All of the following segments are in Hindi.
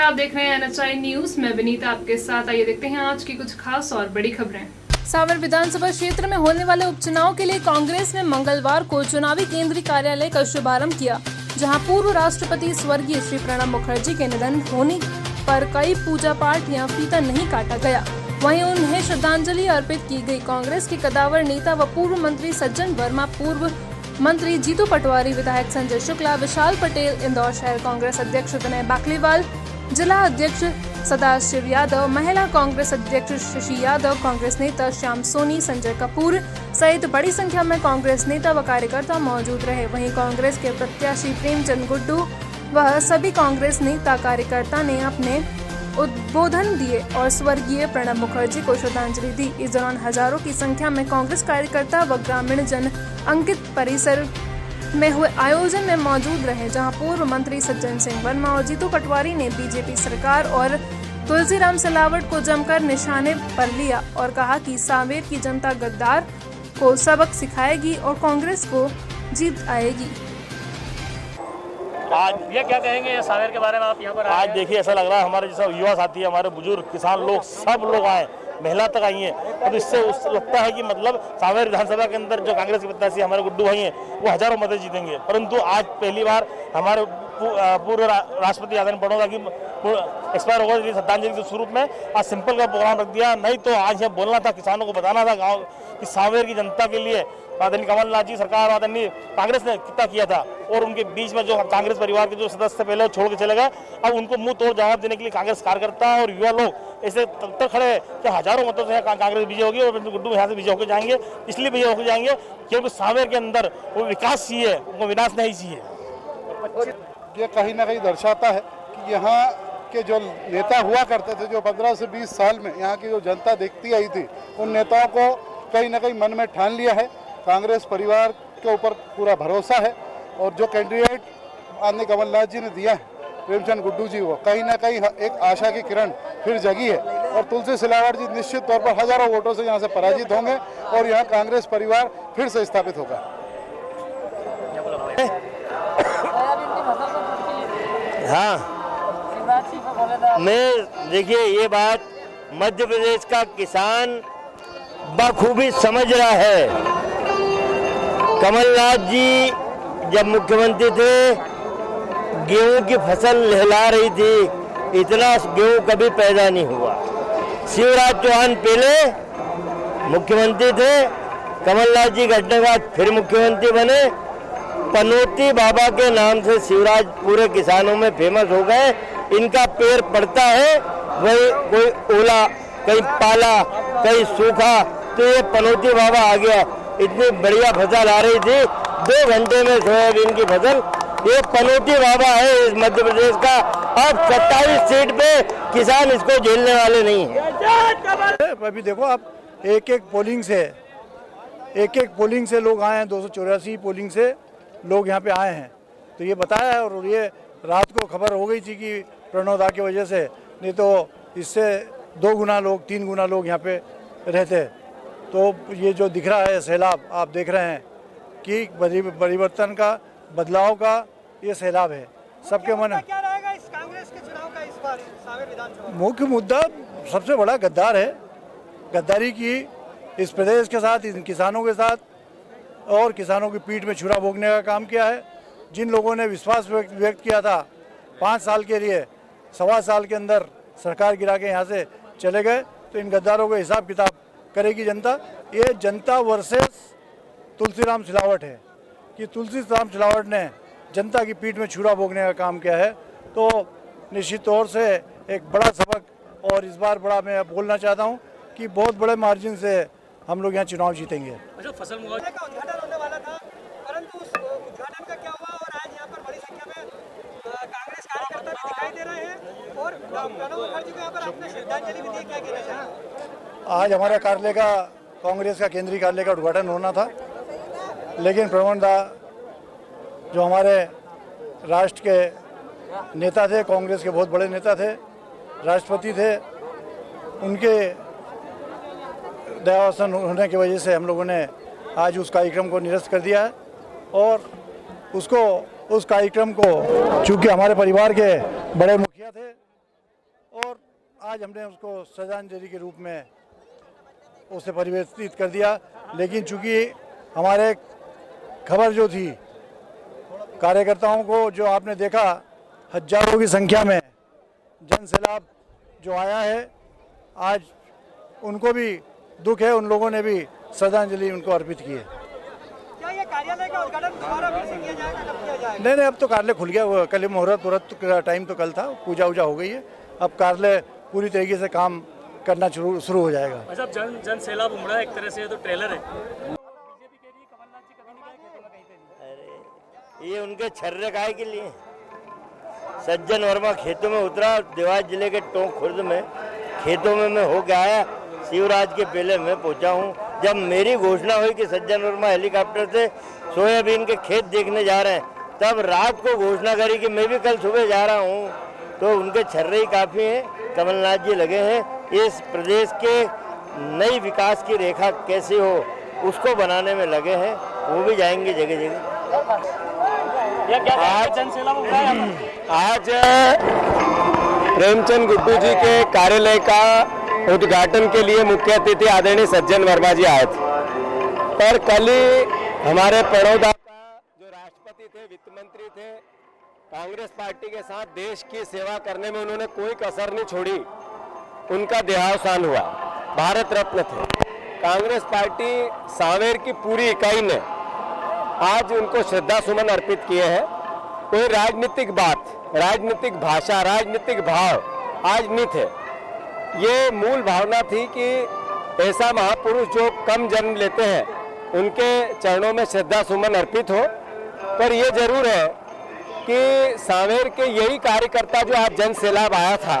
आप देख रहे हैं NHI न्यूज। मैं विनीता आपके साथ। आइए देखते हैं आज की कुछ खास और बड़ी खबरें। सांवेर विधानसभा क्षेत्र में होने वाले उपचुनाव के लिए कांग्रेस ने मंगलवार को चुनावी केंद्रीय कार्यालय का शुभारंभ किया, जहां पूर्व राष्ट्रपति स्वर्गीय श्री प्रणब मुखर्जी के निधन होने पर कई पूजा पाठ या फीता नहीं काटा गया। वहीं उन्हें श्रद्धांजलि अर्पित की गई। कांग्रेस के कदावर नेता व पूर्व मंत्री सज्जन वर्मा, पूर्व मंत्री जीतू पटवारी, विधायक संजय शुक्ला, विशाल पटेल, इंदौर शहर कांग्रेस अध्यक्ष विनय बाकलीवाल, जिला अध्यक्ष सदाशिव यादव, महिला कांग्रेस अध्यक्ष शशि यादव, कांग्रेस नेता श्याम सोनी, संजय कपूर सहित बड़ी संख्या में कांग्रेस नेता व कार्यकर्ता मौजूद रहे। वहीं कांग्रेस के प्रत्याशी प्रेमचंद गुड्डू वह सभी कांग्रेस नेता कार्यकर्ता ने अपने उद्बोधन दिए और स्वर्गीय प्रणब मुखर्जी को श्रद्धांजलि दी। इस दौरान हजारों की संख्या में कांग्रेस कार्यकर्ता व ग्रामीण जन अंकित परिसर में हुए आयोजन में मौजूद रहे, जहां पूर्व मंत्री सज्जन सिंह वर्मा और जीतू पटवारी ने बीजेपी सरकार और तुलसीराम सिलावट को जमकर निशाने पर लिया और कहा कि सांवेर की जनता गद्दार को सबक सिखाएगी और कांग्रेस को जीत आएगी। आज ये क्या कहेंगे सांवेर के बारे में? आप यहाँ पर आज देखिए, ऐसा लग रहा है हमारे जैसा युवा साथी, हमारे बुजुर्ग, किसान लोग, सब लोग आए, महिला तक आई हैं। तो इससे लगता है कि मतलब सांवेर विधानसभा के अंदर जो कांग्रेस के प्रत्याशी हमारे गुड्डू भाई हैं वो हजारों मत जीतेंगे। परंतु आज पहली बार हमारे पूर्व राष्ट्रपति आदरणीय प्रणब मुखर्जी एक्सपायर हो गए, श्रद्धांजलि के स्वरूप में आज सिंपल का प्रोग्राम रख दिया। नहीं तो आज ये बोलना था, किसानों को बताना था गाँव कि सांवेर की जनता के लिए आदरणीय कमलनाथ जी सरकार, आदरणीय कांग्रेस ने कितना किया था। और उनके बीच में जो कांग्रेस परिवार के जो सदस्य पहले छोड़ के चले गए, अब उनको मुंह तोड़ जवाब देने के लिए कांग्रेस कार्यकर्ता और युवा लोग ऐसे तब तक खड़े कि हजारों मतों से कांग्रेस विजय होगी और गुड्डू यहाँ से विजय होकर जाएंगे। इसलिए विजय होकर जाएंगे क्योंकि सांवेर के अंदर वो विकास चाहिए, उनको विनाश नहीं चाहिए। ये कहीं ना कहीं दर्शाता है कि यहाँ के जो नेता हुआ करते थे, जो 15 से 20 साल में यहाँ की जो जनता देखती आई थी, उन नेताओं को कहीं ना कहीं मन में ठान लिया है। कांग्रेस परिवार के ऊपर पूरा भरोसा है और जो कैंडिडेट आदरणीय कमलनाथ जी ने दिया है, प्रेमचंद गुड्डू जी, वो कहीं ना कहीं एक आशा की किरण फिर जगी है। और तुलसी सिलावट जी निश्चित तौर पर हजारों वोटों से यहाँ से पराजित होंगे और यहाँ कांग्रेस परिवार फिर से स्थापित होगा। हाँ, मैं देखिए, ये बात मध्य प्रदेश का किसान बखूबी समझ रहा है। कमलनाथ जी जब मुख्यमंत्री थे, गेहूं की फसल लहला रही थी, इतना गेहूं कभी पैदा नहीं हुआ। शिवराज चौहान पहले मुख्यमंत्री थे, कमलनाथ जी घटने के बाद फिर मुख्यमंत्री बने। पनौती बाबा के नाम से शिवराज पूरे किसानों में फेमस हो गए। इनका पैर पड़ता है, वही कोई ओला, कहीं पाला, कहीं सूखा, तो ये पनौती बाबा आ गया। इतनी बढ़िया फसल आ रही थी, 2 घंटे में सोयाबीन की फसल, ये पनौती बाबा है इस मध्य प्रदेश का। अब 27 सीट पे किसान इसको झेलने वाले नहीं है। अभी देखो आप, एक एक पोलिंग से लोग आए हैं, 284 पोलिंग से लोग यहाँ पे आए हैं। तो ये बताया है, और ये रात को खबर हो गई थी कि प्रणब दा की वजह से, नहीं तो इससे 2 गुना लोग, 3 गुना लोग यहाँ पे रहते। तो ये जो दिख रहा है सैलाब, आप देख रहे हैं कि परिवर्तन का, बदलाव का ये सैलाब है सबके मन में। क्या रहेगा इस कांग्रेस के चुनाव का इस बार सांवेर विधानसभा? मुख्य मुद्दा सबसे बड़ा गद्दार है, गद्दारी की इस प्रदेश के साथ, इन किसानों के साथ, और किसानों की पीठ में छुरा भोगने का काम किया है। जिन लोगों ने विश्वास व्यक्त किया था 5 साल के लिए, 1.25 साल के अंदर सरकार गिरा के यहाँ से चले गए, तो इन गद्दारों का हिसाब किताब करेगी जनता। ये जनता वर्सेस तुलसीराम सिलावट है कि तुलसीराम सिलावट ने जनता की पीठ में छुरा भोगने का काम किया है। तो निश्चित तौर से एक बड़ा सबक, और इस बार बड़ा मैं बोलना चाहता हूँ कि बहुत बड़े मार्जिन से हम लोग यहाँ चुनाव जीतेंगे। अच्छा, फसल मुआवजे का उद्घाटन होने वाला था, परंतु उस उद्घाटन का क्या हुआ? और आज यहाँ पर बड़ी संख्या में कांग्रेस कार्यकर्ता भी दिखाई दे रहे हैं और प्रणब मुखर्जी को यहाँ पर आपने श्रद्धांजलि भी दी। क्या कहना चाहिए? आज हमारे कार्यालय का, कांग्रेस का केंद्रीय कार्यालय का उद्घाटन होना था, लेकिन प्रणब दा जो हमारे राष्ट्र के नेता थे, कांग्रेस के बहुत बड़े नेता थे, राष्ट्रपति थे, उनके देहावसान होने की वजह से हम लोगों ने आज उस कार्यक्रम को निरस्त कर दिया है। और उस कार्यक्रम को, चूँकि हमारे परिवार के बड़े मुखिया थे आज हमने उसको श्रद्धांजलि के रूप में उसे परिवर्तित कर दिया। लेकिन चूंकि हमारे खबर जो थी, कार्यकर्ताओं को जो आपने देखा हजारों की संख्या में जन सैलाब जो आया है, आज उनको भी दुख है, उन लोगों ने भी श्रद्धांजलि उनको अर्पित की है। क्या ये कार्यालय का उद्घाटन दोबारा फिर से किया जाएगा, कब किया जाएगा? नहीं, अब तो कार्यालय खुल गया। कल मुहूर्त का टाइम तो कल था, पूजा वूजा हो गई है। अब कार्यालय पूरी तरीके से काम करना शुरू हो जाएगा। मतलब जन सैलाब उमड़ा एक तरह से, तो ट्रेलर है। अरे ये उनके छर्रे काय के लिए। सज्जन वर्मा खेतों में उतरा, देवास जिले के टोंक खुर्द में खेतों में मैं होके आया। शिवराज के पहले मैं पहुंचा हूं। जब मेरी घोषणा हुई कि सज्जन वर्मा हेलीकॉप्टर से सोयाबीन के खेत देखने जा रहे हैं, तब रात को घोषणा करी कि मैं भी कल सुबह जा रहा हूं। तो उनके छर्रे ही काफ़ी हैं। कमलनाथ जी लगे हैं इस प्रदेश के नई विकास की रेखा कैसे हो उसको बनाने में लगे हैं। वो भी जाएंगे जगह जगह। आज प्रेमचंद गुड्डू जी के कार्यालय का उद्घाटन के लिए मुख्य अतिथि आदरणीय सज्जन वर्मा जी आए थे, पर कल ही हमारे पड़ौदा का जो राष्ट्रपति थे, वित्त मंत्री थे, कांग्रेस पार्टी के साथ देश की सेवा करने में उन्होंने कोई कसर नहीं छोड़ी। उनका देहावसान हुआ। भारत रत्न थे। कांग्रेस पार्टी सांवेर की पूरी इकाई ने आज उनको श्रद्धा सुमन अर्पित किए हैं। कोई राजनीतिक बात, राजनीतिक भाषा, राजनीतिक भाव आज नहीं थे। ये मूल भावना थी कि ऐसा महापुरुष जो कम जन्म लेते हैं उनके चरणों में श्रद्धा सुमन अर्पित हो। पर ये जरूर है कि सांवेर के यही कार्यकर्ता जो आज जन सैलाब आया था,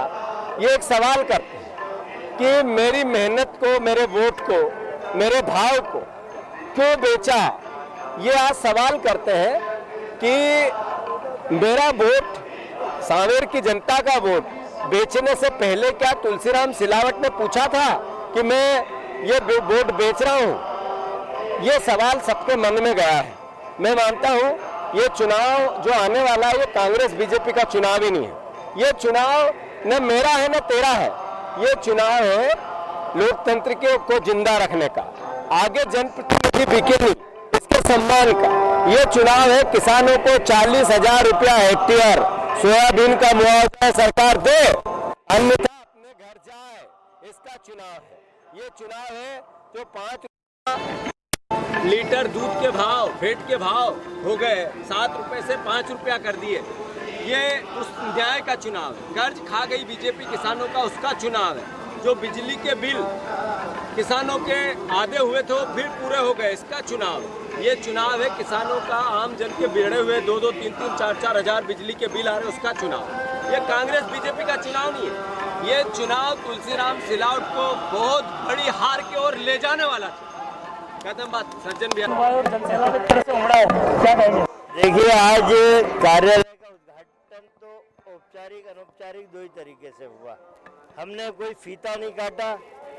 ये एक सवाल करते हैं कि मेरी मेहनत को, मेरे वोट को, मेरे भाव को क्यों बेचा। ये आज सवाल करते हैं कि मेरा वोट, सांवेर की जनता का वोट बेचने से पहले क्या तुलसीराम सिलावट ने पूछा था कि मैं ये वोट बेच रहा हूँ। ये सवाल सबके मन में गया है। मैं मानता हूँ ये चुनाव जो आने वाला है, ये कांग्रेस बीजेपी का चुनाव ही नहीं है। ये चुनाव न मेरा है न तेरा है। ये चुनाव है लोकतंत्र को जिंदा रखने का। आगे जनप्रतिनिधि बिके नहीं, इसके सम्मान का। ये चुनाव है किसानों को 40,000 रुपया हेक्टेयर सोयाबीन का मुआवजा सरकार दे, अन्यथा अपने घर जाए। इसका चुनाव है। ये चुनाव है जो 5 लीटर दूध के भाव, फेट के भाव हो गए 7 रुपए से 5 रुपया कर दिए। ये उस न्याय का चुनाव है। कर्ज खा गई बीजेपी किसानों का, उसका चुनाव है। जो बिजली के बिल किसानों के आधे हुए थे वो फिर पूरे हो गए, इसका चुनाव है। ये चुनाव है किसानों का, आम जन के बिगड़े हुए 2-2, 3-3, 4-4 हजार बिजली के बिल आ रहे, उसका चुनाव। ये कांग्रेस बीजेपी का चुनाव नहीं है। ये चुनाव तुलसीराम सिलावट को बहुत बड़ी हार की ओर ले जाने वाला था। खत्म बात। सज्जन देखिए, आज कार्यालय का उद्घाटन तो औपचारिक अनौपचारिक दो ही तरीके से हुआ। हमने कोई फीता नहीं काटा,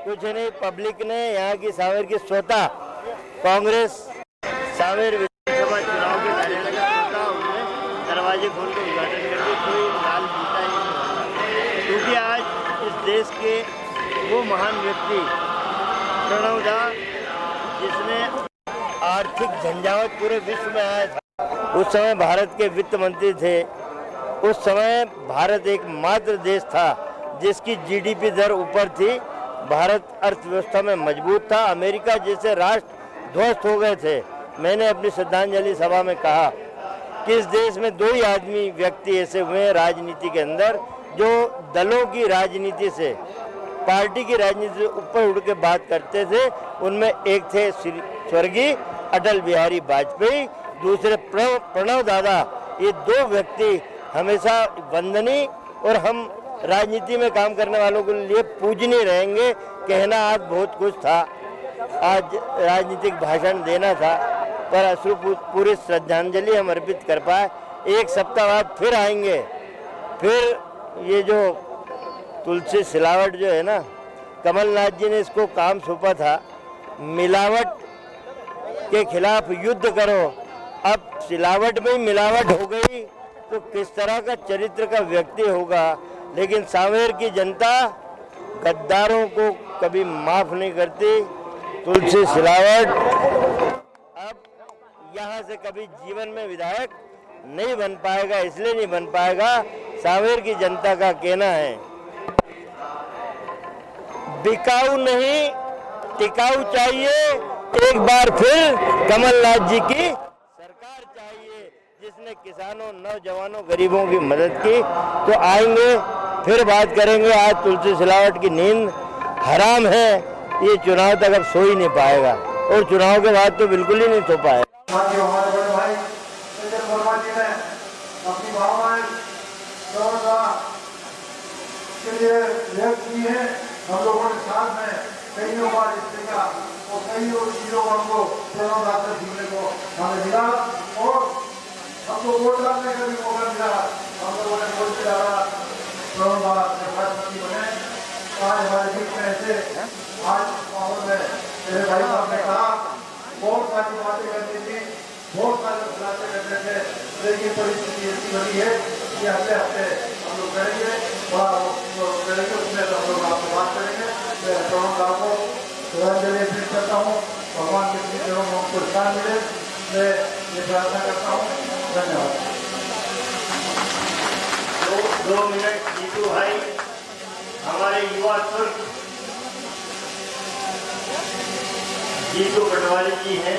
कुछ नहीं। पब्लिक ने, यहाँ की सांवेर की स्वतः कांग्रेस सांवेर विधानसभा चुनाव के कार्यालय का स्वतः उन्होंने दरवाजे खोल कर उद्घाटन कर दिया। कोई लाल फीता ही नहीं होगा, क्योंकि आज इस देश के वो महान व्यक्ति प्रणव दा, जिसने आर्थिक झंझावत पूरे विश्व में आया था, उस समय भारत के वित्त मंत्री थे। उस समय भारत एकमात्र देश था जिसकी जीडीपी दर ऊपर थी। भारत अर्थव्यवस्था में मजबूत था। अमेरिका जैसे राष्ट्र ध्वस्त हो गए थे। मैंने अपनी श्रद्धांजलि सभा में कहा कि इस देश में 2 ही आदमी, व्यक्ति ऐसे हुए हैं राजनीति के अंदर जो दलों की राजनीति से, पार्टी की राजनीति से ऊपर उठ के बात करते थे। उनमें एक थे स्वर्गीय अटल बिहारी वाजपेयी, दूसरे प्रणव दादा। ये 2 व्यक्ति हमेशा वंदनीय और हम राजनीति में काम करने वालों के लिए पूजनीय रहेंगे। कहना आज बहुत कुछ था, आज राजनीतिक भाषण देना था, पर अश्रुपूरी श्रद्धांजलि हम अर्पित कर पाए। 1 सप्ताह बाद फिर आएंगे। फिर ये जो तुलसी सिलावट जो है ना, कमलनाथ जी ने इसको काम सौंपा था, मिलावट के खिलाफ युद्ध करो। अब सिलावट में ही मिलावट हो गई तो किस तरह का चरित्र का व्यक्ति होगा। लेकिन सांवेर की जनता गद्दारों को कभी माफ नहीं करती। तुलसी सिलावट अब यहाँ से कभी जीवन में विधायक नहीं बन पाएगा। इसलिए नहीं बन पाएगा, सांवेर की जनता का कहना है बिकाऊ नहीं टिकाऊ चाहिए। एक बार फिर कमलनाथ जी की सरकार चाहिए, जिसने किसानों, नौजवानों, गरीबों की मदद की। तो आएंगे फिर बात करेंगे। आज तुलसी सिलावट की नींद हराम है, ये चुनाव तक अब सो ही नहीं पाएगा और चुनाव के बाद तो बिल्कुल ही नहीं सो पाएगा। हमारे बड़े भाई सज्जन वर्मा जी ने अपनी भावनाएं के लिए व्यक्त की है। हम लोगों ने साथ में कई बार इस देखा और कई चीजों को हमको प्रणव से जीने को हमें मिला और हमको वोट डालने का भी मौका मिला। हम लोगों ने वोट डाला, प्रणव राष्ट्रपति बने। आज हमारे बीच में ऐसे आज माहौल में मेरे भाई साहब ने कहा बहुत सारी बातें करती थी, बहुत सारे बातें करते थे, लेकिन परिस्थिति ऐसी बनी है कि हफ्ते हफ्ते हम लोग करेंगे, करेंगे उसमें हम लोग आपसे बात करेंगे। मैं प्रणव राव को श्रद्धांजलि अर्पित करता हूँ। भगवान के चरणों में हमको स्थान मिले, मैं ये प्रार्थना करता हूँ। धन्यवाद। 2 मिनट जीतू भाई, हमारे युवा तुर्क जीतू पटवारी जी हैं।